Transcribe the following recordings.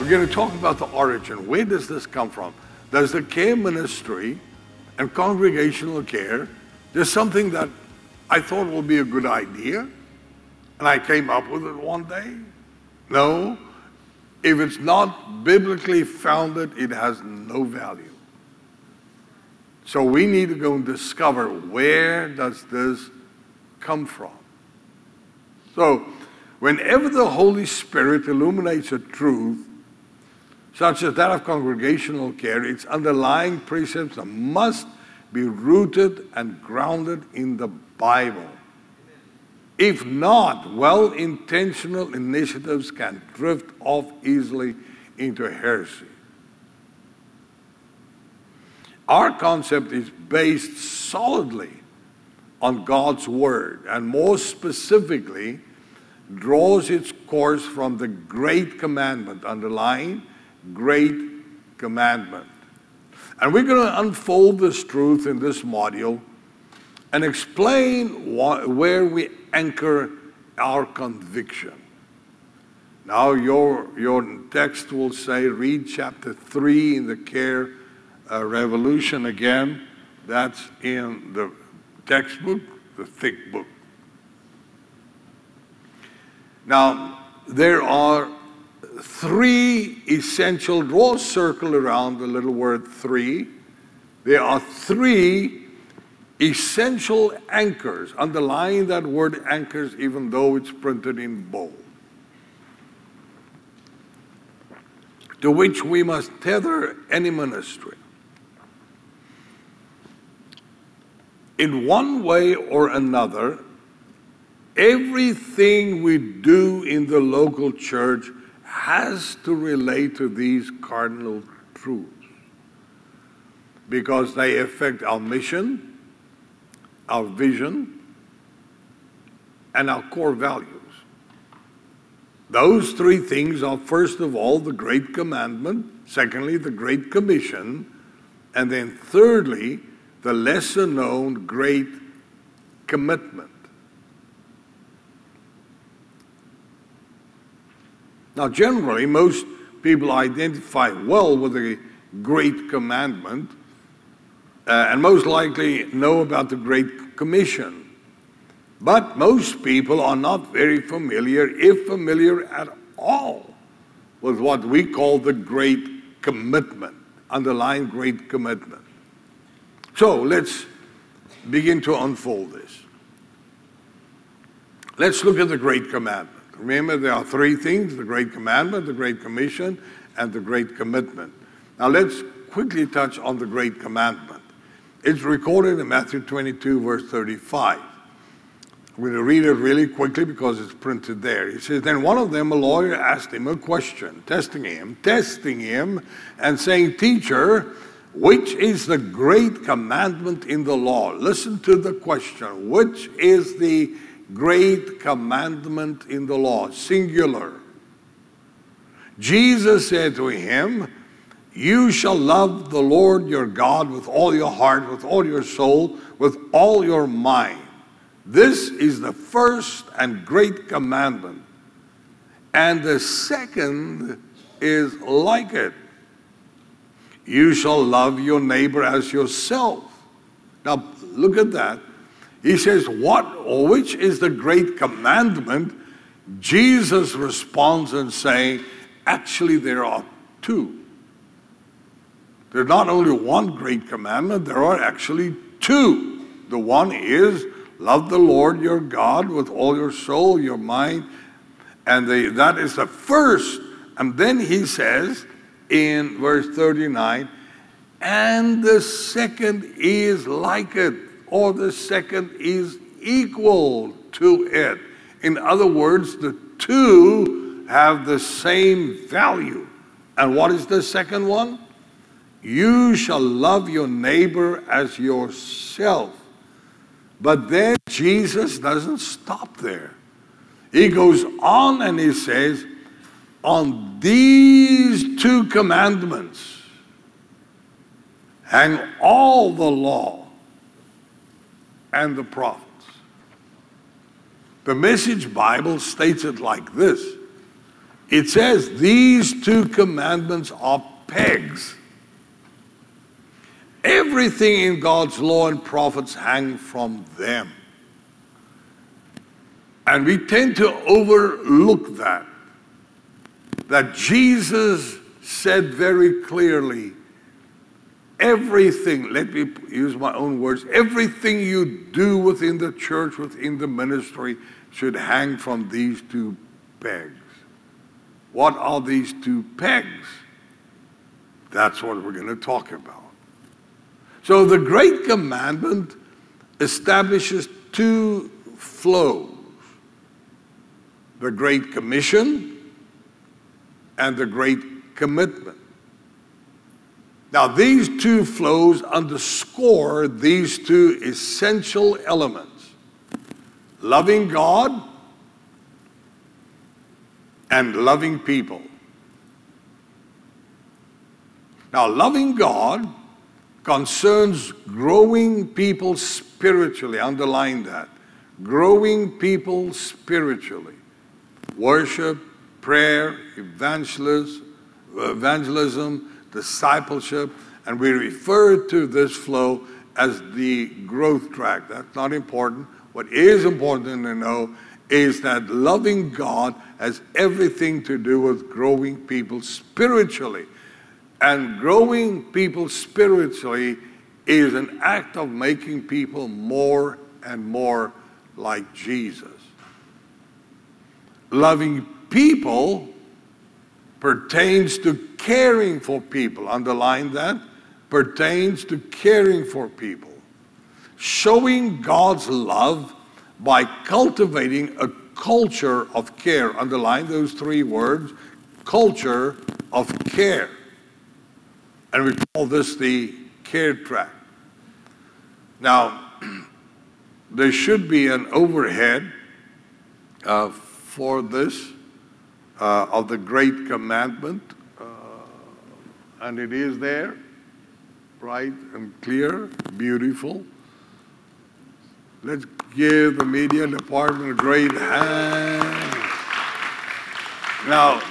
We're going to talk about the origin. Where does this come from? Does the care ministry and congregational care, there's something that I thought would be a good idea, and I came up with it one day? No. If it's not biblically founded, it has no value. So we need to go and discover, where does this come from? So whenever the Holy Spirit illuminates a truth, such as that of congregational care, its underlying precepts must be rooted and grounded in the Bible. If not, well-intentional initiatives can drift off easily into heresy. Our concept is based solidly on God's Word, and more specifically, draws its course from the Great Commandment, underlying Great Commandment. And we're going to unfold this truth in this module and explain where we anchor our conviction. Now your text will say, read chapter 3 in the Care Revolution again. That's in the textbook, the thick book. Now, there are three essential, draw a circle around the little word three. There are three essential anchors, underlying that word anchors, even though it's printed in bold, to which we must tether any ministry. In one way or another, everything we do in the local church has to relate to these cardinal truths, because they affect our mission, our vision, and our core values. Those three things are, first of all, the Great Commandment, secondly, the Great Commission, and then thirdly, the lesser known Great Commitment. Now, generally, most people identify well with the Great Commandment, and most likely know about the Great Commission. But most people are not very familiar, if familiar at all, with what we call the Great Commitment, underlying Great Commitment. So let's begin to unfold this. Let's look at the Great Commandment. Remember, there are three things: the Great Commandment, the Great Commission, and the Great Commitment. Now let's quickly touch on the Great Commandment. It's recorded in Matthew 22, verse 35. I'm going to read it really quickly because it's printed there. It says, then one of them, a lawyer, asked him a question, testing him, and saying, Teacher, which is the great commandment in the law? Listen to the question. Which is the great commandment in the law? Singular. Jesus said to him, you shall love the Lord your God with all your heart, with all your soul, with all your mind. This is the first and great commandment. And the second is like it. You shall love your neighbor as yourself. Now, look at that. He says, which is the great commandment? Jesus responds and saying, actually, there are two. There's not only one great commandment, there are actually two. The one is, love the Lord your God with all your soul, your mind, and that is the first. And then he says in verse 39, and the second is like it, or the second is equal to it. In other words, the two have the same value. And what is the second one? You shall love your neighbor as yourself. But then Jesus doesn't stop there. He goes on and he says, on these two commandments hang all the law and the prophets. The Message Bible states it like this. it says these two commandments are pegs. Everything in God's law and prophets hang from them. And we tend to overlook that Jesus said very clearly, everything, let me use my own words, everything you do within the church, within the ministry, should hang from these two pegs. What are these two pegs? That's what we're going to talk about. So the Great Commandment establishes two flows. The Great Commission and the Great Commitment. Now, these two flows underscore these two essential elements: loving God and loving people. Now, loving God concerns growing people spiritually. Underline that. Growing people spiritually. Worship, prayer, evangelism, discipleship, and we refer to this flow as the growth track. That's not important. What is important to know is that loving God has everything to do with growing people spiritually. And growing people spiritually is an act of making people more and more like Jesus. Loving people pertains to caring for people. Underline that. Pertains to caring for people. Showing God's love by cultivating a culture of care. Underline those three words. Culture of care. And we call this the care track. Now, there should be an overhead for this of the Great Commandment, and it is there, bright and clear, beautiful. Let's give the media department a great hand. Now,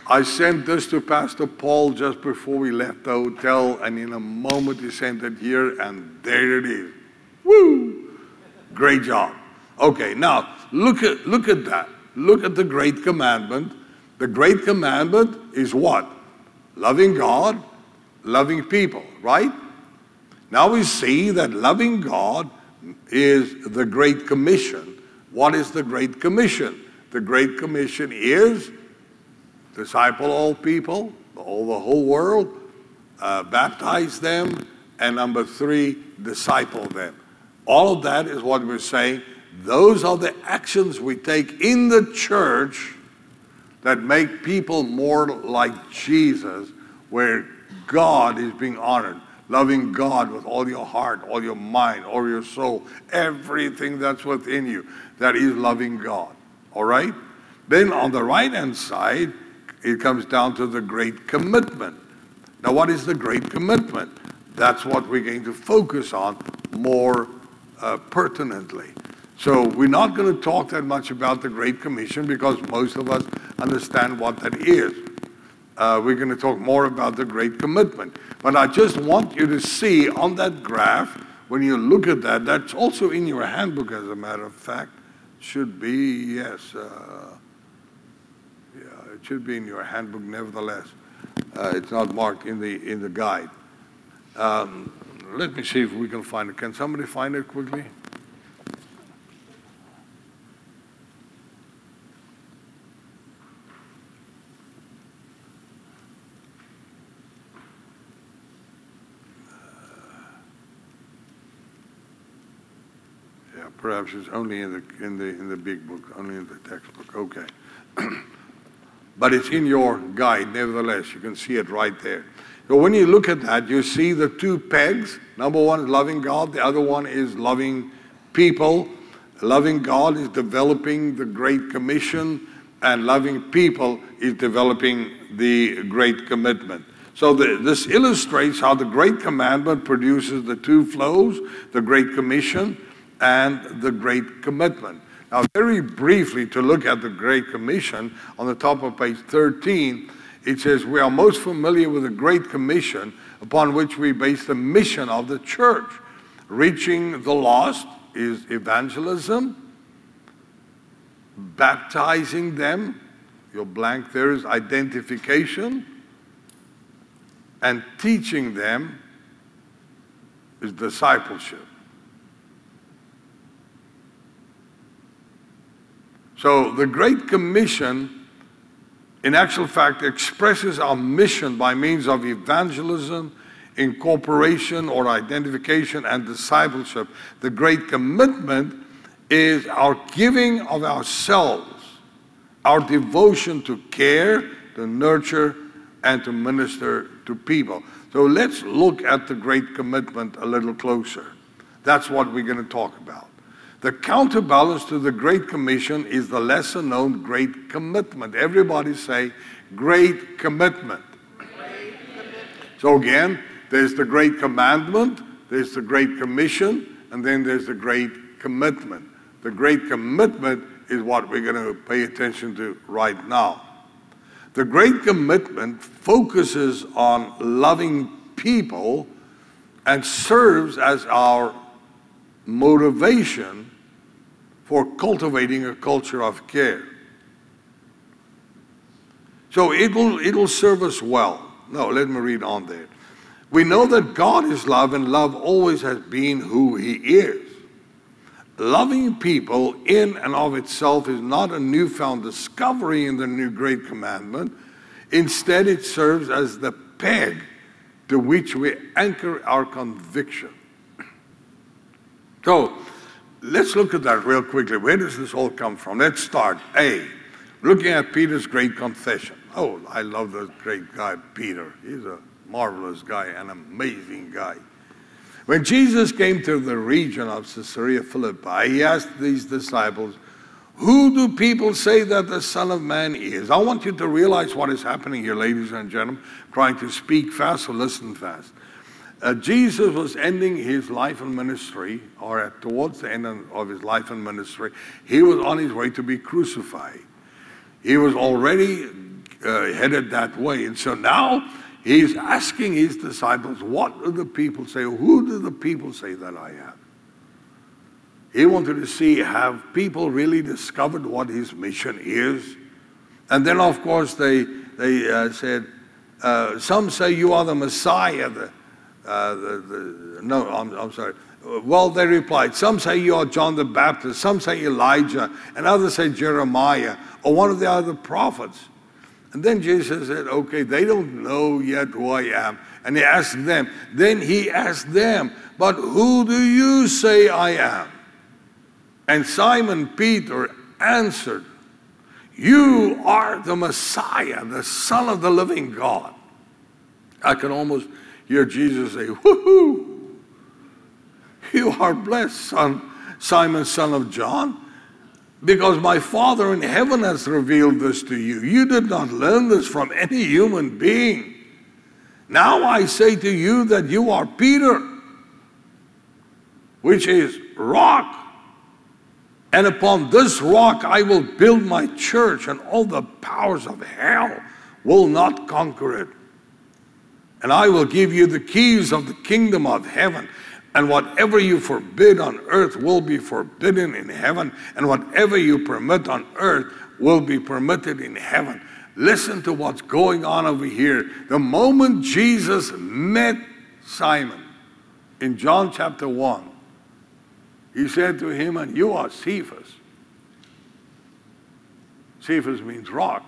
I sent this to Pastor Paul just before we left the hotel, and in a moment he sent it here, and there it is. Woo! Great job. Okay, now look at that. Look at the Great Commandment. The Great Commandment is what? Loving God, loving people, right? Now we see that loving God is the Great Commission. What is the Great Commission? The Great Commission is disciple all people, the whole world, baptize them, and number 3, disciple them. All of that is what we're saying. Those are the actions we take in the church that make people more like Jesus, where God is being honored. Loving God with all your heart, all your mind, all your soul, everything that's within you. That is loving God. All right? Then on the right-hand side, it comes down to the Great Commitment. Now, what is the Great Commitment? That's what we're going to focus on more pertinently. So we're not going to talk that much about the Great Commission because most of us understand what that is. We're going to talk more about the Great Commitment. But I just want you to see on that graph, when you look at that, that's also in your handbook, as a matter of fact. Should be, yes. It should be in your handbook nevertheless. It's not marked in the guide. Let me see if we can find it. Can somebody find it quickly? Perhaps it's only in the big book, only in the textbook. Okay. But it's in your guide, nevertheless. You can see it right there. So when you look at that, you see the two pegs. Number one is loving God. The other one is loving people. Loving God is developing the Great Commission, and loving people is developing the Great Commitment. So this illustrates how the Great Commandment produces the two flows, the Great Commission and the Great Commitment. Now, very briefly, to look at the Great Commission, on the top of page 13, it says, we are most familiar with the Great Commission upon which we base the mission of the church. Reaching the lost is evangelism. Baptizing them, your blank there is identification. And teaching them is discipleship. So the Great Commission, in actual fact, expresses our mission by means of evangelism, incorporation or identification, and discipleship. The Great Commitment is our giving of ourselves, our devotion to care, to nurture, and to minister to people. So let's look at the Great Commitment a little closer. That's what we're going to talk about. The counterbalance to the Great Commission is the lesser known Great Commitment. Everybody say, Great Commitment. Great Commitment. So again, there's the Great Commandment, there's the Great Commission, and then there's the Great Commitment. The Great Commitment is what we're going to pay attention to right now. The Great Commitment focuses on loving people and serves as our motivation for cultivating a culture of care. So it'll serve us well. No, let me read on there. We know that God is love, and love always has been who He is. Loving people in and of itself is not a newfound discovery in the new Great Commandment. Instead, it serves as the peg to which we anchor our conviction. So, let's look at that real quickly. Where does this all come from? Let's start. A, looking at Peter's great confession. Oh, I love this great guy, Peter. He's a marvelous guy, an amazing guy. When Jesus came to the region of Caesarea Philippi, he asked these disciples, who do people say that the Son of Man is? I want you to realize what is happening here, ladies and gentlemen. I'm trying to speak fast, so listen fast. Jesus was ending his life and ministry, or towards the end of his life and ministry. He was on his way to be crucified. He was already headed that way. And so now he's asking his disciples, what do the people say? Who do the people say that I am? He wanted to see, have people really discovered what his mission is? And then, of course, they said, some say you are the Messiah. No, I'm sorry. Well, they replied, some say you are John the Baptist, some say Elijah, and others say Jeremiah, or one of the other prophets. And then Jesus said, okay, they don't know yet who I am. And he asked them. Then he asked them, but who do you say I am? And Simon Peter answered, you are the Messiah, the Son of the living God. I can almost hear Jesus say, woohoo! You are blessed, Simon, son of John, because my Father in heaven has revealed this to you. You did not learn this from any human being. Now I say to you that you are Peter, which is rock. And upon this rock I will build my church, and all the powers of hell will not conquer it. And I will give you the keys of the kingdom of heaven. And whatever you forbid on earth will be forbidden in heaven. And whatever you permit on earth will be permitted in heaven. Listen to what's going on over here. The moment Jesus met Simon in John chapter 1, he said to him, and you are Cephas. Cephas means rock.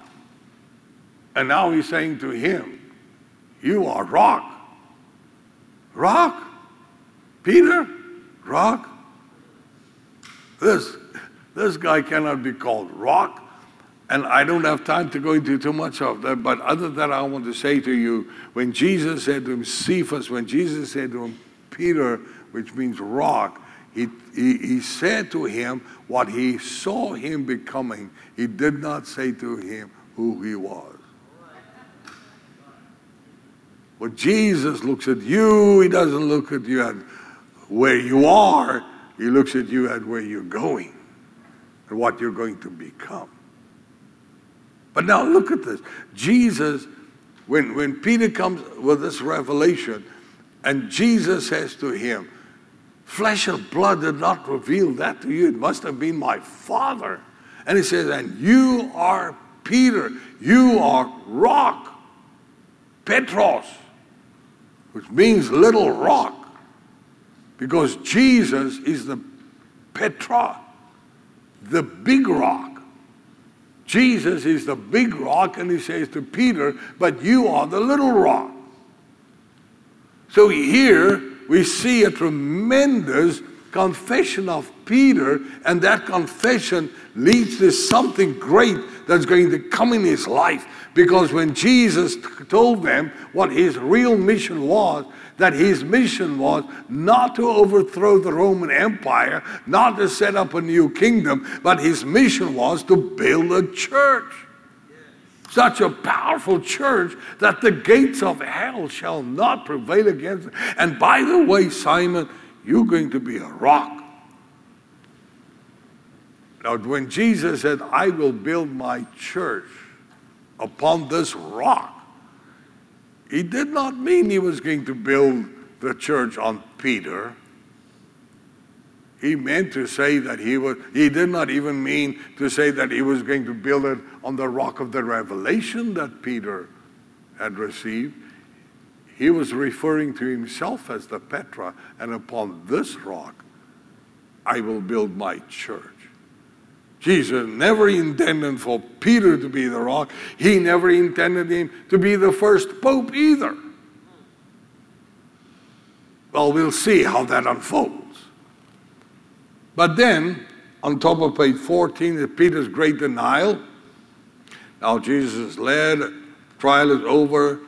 And now he's saying to him, you are rock. Rock? Peter? Rock? This guy cannot be called rock. And I don't have time to go into too much of that. But other than that, I want to say to you, when Jesus said to him, Cephas, when Jesus said to him, Peter, which means rock, he said to him what he saw him becoming. He did not say to him who he was. When Jesus looks at you, he doesn't look at you at where you are. He looks at you at where you're going. and what you're going to become. But now look at this. Jesus, when Peter comes with this revelation, and Jesus says to him, flesh and blood did not reveal that to you. It must have been my Father. And he says, and you are Peter. You are rock. Petros, which means little rock. Because Jesus is the Petra, the big rock. Jesus is the big rock, and he says to Peter, but you are the little rock. So here we see a tremendous confession of Peter, and that confession leads to something great that's going to come in his life. Because when Jesus told them what his real mission was, that his mission was not to overthrow the Roman Empire, not to set up a new kingdom, but his mission was to build a church. Such a powerful church that the gates of hell shall not prevail against it. And by the way, Simon, you're going to be a rock. Now, when Jesus said, I will build my church upon this rock, he did not mean he was going to build the church on Peter. He meant to say that he did not even mean to say that he was going to build it on the rock of the revelation that Peter had received. He was referring to himself as the Petra, and upon this rock I will build my church. Jesus never intended for Peter to be the rock. He never intended him to be the first pope either. Well, we'll see how that unfolds. But then, on top of page 14 is Peter's great denial. Now Jesus is led, trial is over,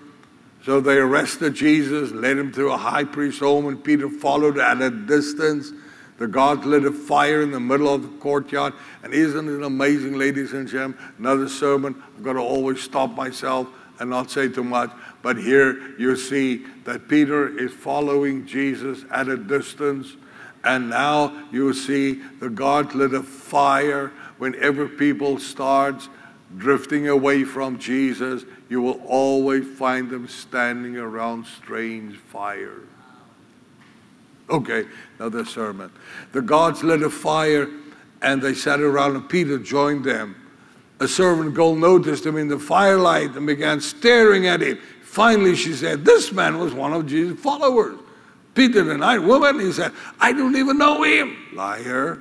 so they arrested Jesus, led him to a high priest's home, and Peter followed at a distance. The guards lit a fire in the middle of the courtyard. And isn't it amazing, ladies and gentlemen? Another sermon, I've got to always stop myself and not say too much. But here you see that Peter is following Jesus at a distance. And now you see the guards lit a fire. Whenever people start drifting away from Jesus, you will always find them standing around strange fires. Okay, now the sermon. The guards lit a fire, and they sat around, and Peter joined them. A servant girl noticed him in the firelight and began staring at him. Finally, she said, this man was one of Jesus' followers. Peter denied, woman, he said, I don't even know him. Liar.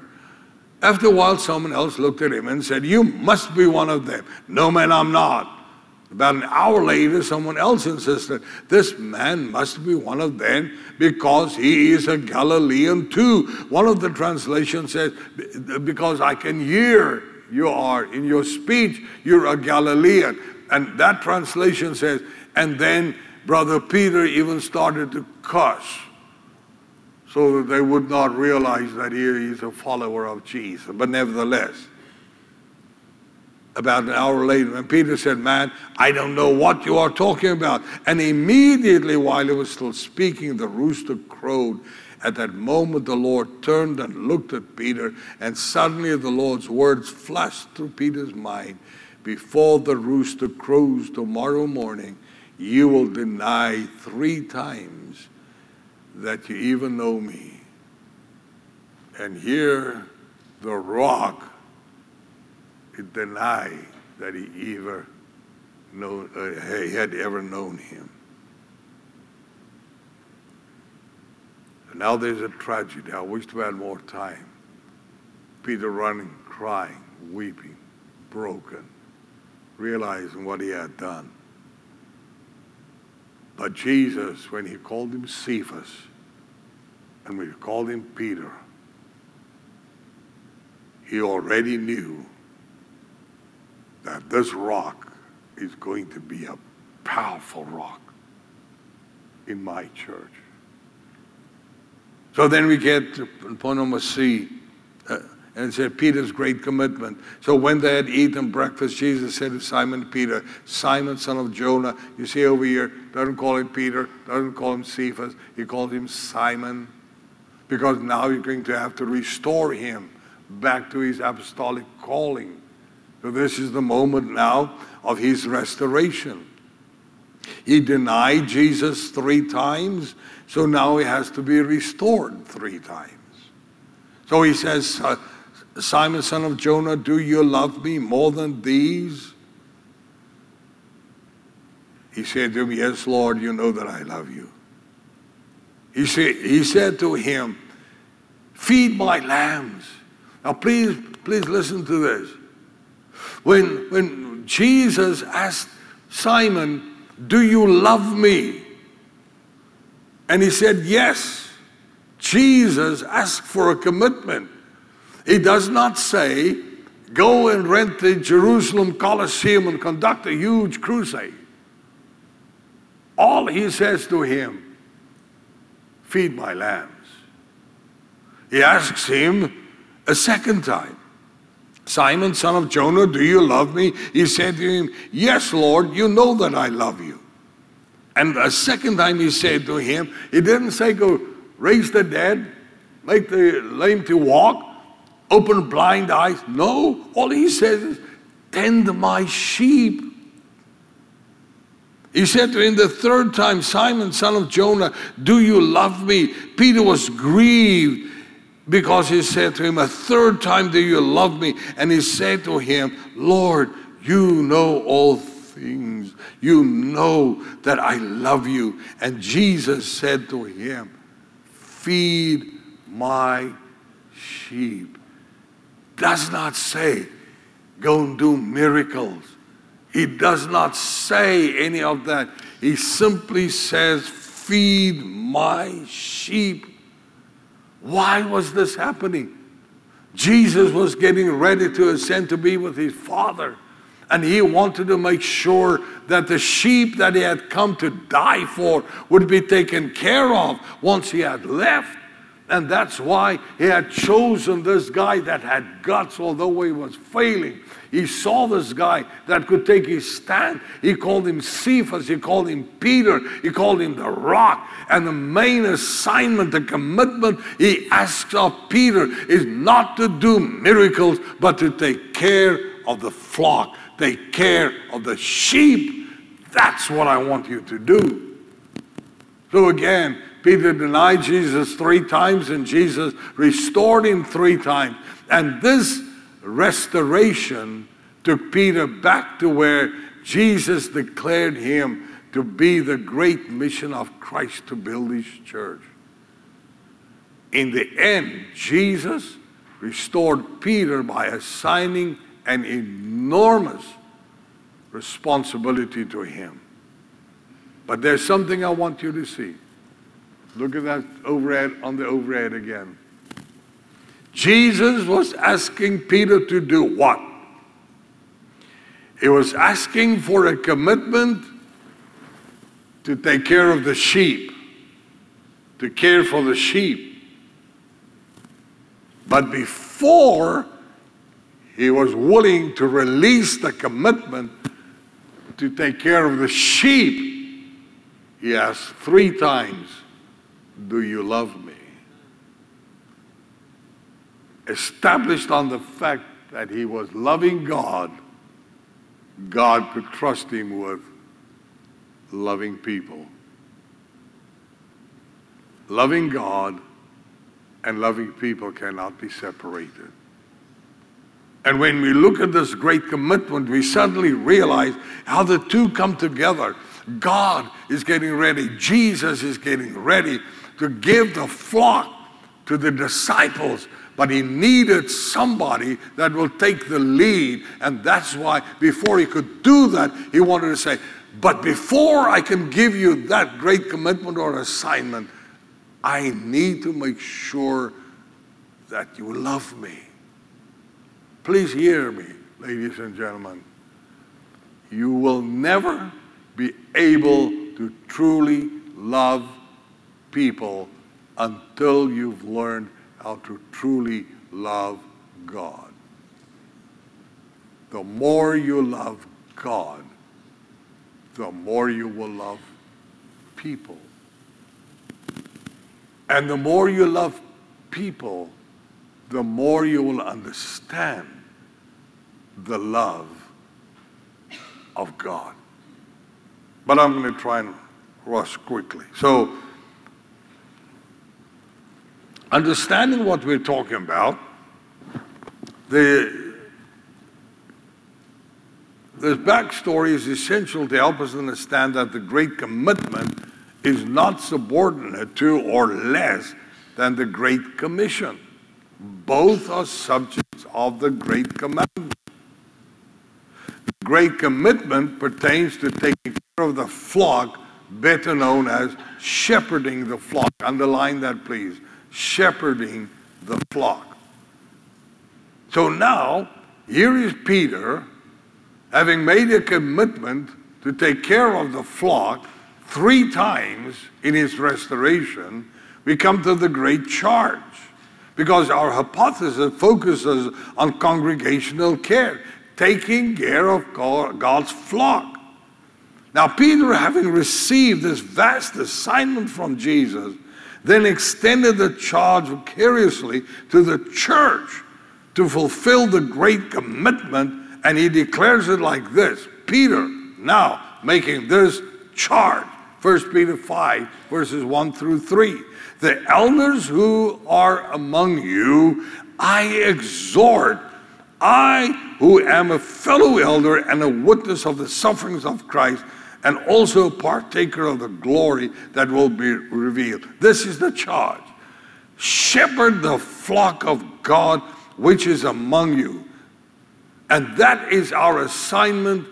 After a while, someone else looked at him and said, you must be one of them. No, man, I'm not. About an hour later, someone else insisted, this man must be one of them because he is a Galilean too. One of the translations says, because I can hear you are in your speech, you're a Galilean. And that translation says, and then Brother Peter even started to cuss so that they would not realize that here he's a follower of Jesus. But nevertheless, about an hour later, and Peter said, man, I don't know what you are talking about. And immediately while he was still speaking, the rooster crowed. At that moment, the Lord turned and looked at Peter, and suddenly the Lord's words flashed through Peter's mind. Before the rooster crows tomorrow morning, you will deny 3 times that you even know me. And here, the rock deny that he had ever known him. And now there's a tragedy. I wish we had more time. Peter running, crying, weeping, broken, realizing what he had done. But Jesus, when he called him Cephas, and when he called him Peter, he already knew that this rock is going to be a powerful rock in my church. So then we get to point number C, and it said Peter's great commitment. So when they had eaten breakfast, Jesus said to Simon Peter, Simon, son of Jonah, you see over here, doesn't call him Peter, doesn't call him Cephas, he calls him Simon, because now you're going to have to restore him back to his apostolic calling. So this is the moment now of his restoration. He denied Jesus 3 times, so now he has to be restored 3 times. So he says, Simon, son of Jonah, do you love me more than these? He said to him, yes, Lord, you know that I love you. He said to him, feed my lambs. Now please listen to this. When Jesus asked Simon, do you love me? And he said, yes. Jesus asked for a commitment. He does not say, go and rent the Jerusalem Colosseum and conduct a huge crusade. All he says to him, feed my lambs. He asks him a second time, Simon, son of Jonah, do you love me? He said to him, yes, Lord, you know that I love you. And a second time he said to him, he didn't say go raise the dead, make the lame to walk, open blind eyes. No, all he says is, tend my sheep. He said to him the third time, Simon, son of Jonah, do you love me? Peter was grieved because he said to him a third time, do you love me? And he said to him, Lord, you know all things. You know that I love you. And Jesus said to him, feed my sheep. Does not say, go and do miracles. He does not say any of that. He simply says, feed my sheep. Why was this happening? Jesus was getting ready to ascend to be with his Father. And he wanted to make sure that the sheep that he had come to die for would be taken care of once he had left. And that's why he had chosen this guy that had guts, although he was failing. He saw this guy that could take his stand. He called him Cephas. He called him Peter. He called him the Rock. And the main assignment, the commitment he asks of Peter is not to do miracles, but to take care of the flock, take care of the sheep. That's what I want you to do. So again, Peter denied Jesus 3 times, and Jesus restored him 3 times. And this restoration took Peter back to where Jesus declared him to be the great mission of Christ, to build his church. In the end, Jesus restored Peter by assigning an enormous responsibility to him. But there's something I want you to see. Look at that overhead, on the overhead again. Jesus was asking Peter to do what? He was asking for a commitment to take care of the sheep, to care for the sheep. But before he was willing to release the commitment to take care of the sheep, he asked 3 times, do you love me? Established on the fact that he was loving God, God could trust him with loving people. Loving God and loving people cannot be separated. And when we look at this great commitment, we suddenly realize how the two come together. God is getting ready. Jesus is getting ready to give the flock to the disciples. But he needed somebody that will take the lead. And that's why before he could do that, he wanted to say, but before I can give you that great commitment or assignment, I need to make sure that you love me. Please hear me, ladies and gentlemen. You will never be able to truly love people until you've learned how to truly love God. The more you love God, the more you will love people. And the more you love people, the more you will understand the love of God. But I'm going to try and rush quickly. So, understanding what we're talking about, this backstory is essential to help us understand that the Great Commitment is not subordinate to or less than the Great Commission. Both are subjects of the Great Commandment. The Great Commitment pertains to taking care of the flock, better known as shepherding the flock. Underline that, please. Shepherding the flock. So now, here is Peter, having made a commitment to take care of the flock 3 times in his restoration. We come to the great charge, because our hypothesis focuses on congregational care, taking care of God's flock. Now, Peter, having received this vast assignment from Jesus, then extended the charge vicariously to the church to fulfill the Great Commitment, and he declares it like this. Peter, now making this charge, 1 Peter 5, verses 1 through 3. The elders who are among you, I exhort, I who am a fellow elder and a witness of the sufferings of Christ, and also a partaker of the glory that will be revealed. This is the charge. Shepherd the flock of God which is among you. And that is our assignment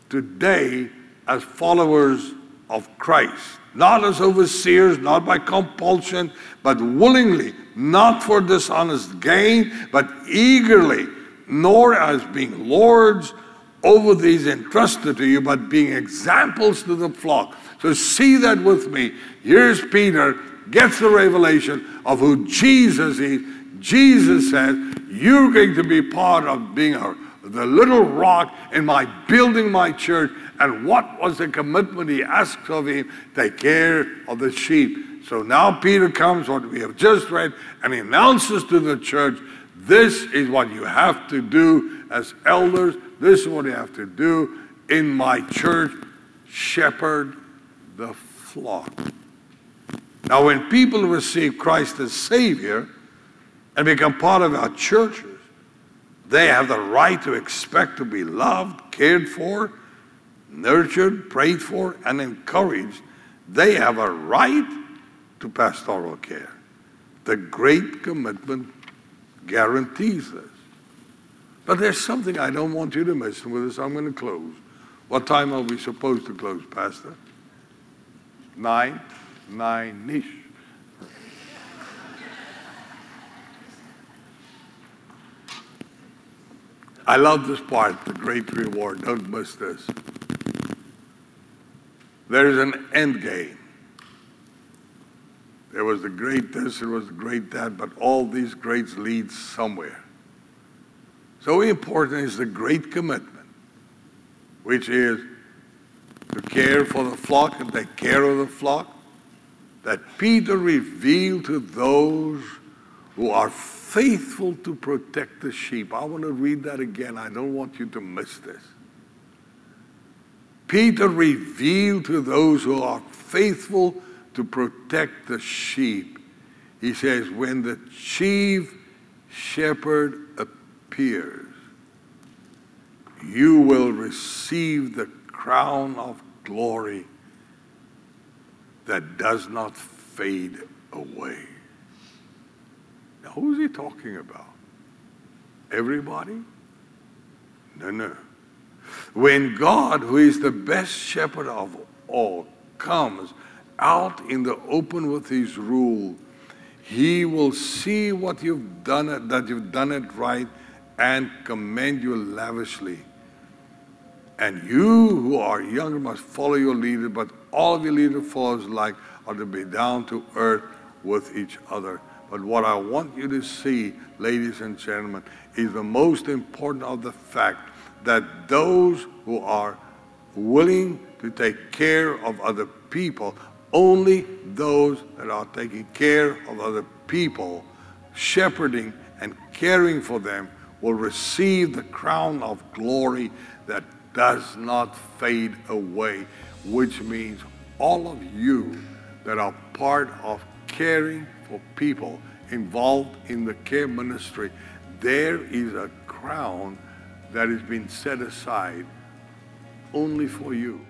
today as followers of Christ. Not as overseers, not by compulsion, but willingly, not for dishonest gain, but eagerly, nor as being lords over these entrusted to you, but being examples to the flock. So see that with me. Here's Peter, gets the revelation of who Jesus is. Jesus says, you're going to be part of being the little rock in my building my church. And what was the commitment he asks of him? Take care of the sheep. So now Peter comes, what we have just read, and he announces to the church, this is what you have to do as elders. This is what you have to do in my church. Shepherd the flock. Now, when people receive Christ as Savior and become part of our churches, they have the right to expect to be loved, cared for, nurtured, prayed for, and encouraged. They have a right to pastoral care. The Great Commitment guarantees this. But there's something I don't want you to miss with this. I'm going to close. What time are we supposed to close, Pastor? 9-ish. I love this part, the great reward. Don't miss this. There is an end game. There was the great this, there was the great that, but all these greats lead somewhere. So important is the Great Commitment, which is to care for the flock and take care of the flock, that Peter revealed to those who are faithful to protect the sheep. I want to read that again. I don't want you to miss this. Peter revealed to those who are faithful to protect the sheep. He says, when the chief shepherd appears, you will receive the crown of glory that does not fade away. Now, who's he talking about? Everybody? No. When God, who is the best shepherd of all, comes out in the open with his rule, he will see what you've done, that you've done it right, and commend you lavishly. And you who are younger must follow your leader, but all of your leader followers alike are to be down to earth with each other. But what I want you to see, ladies and gentlemen, is the most important of the fact that those who are willing to take care of other people, only those that are taking care of other people, shepherding and caring for them will receive the crown of glory that does not fade away, which means all of you that are part of caring for people involved in the care ministry, there is a crown that has been set aside only for you.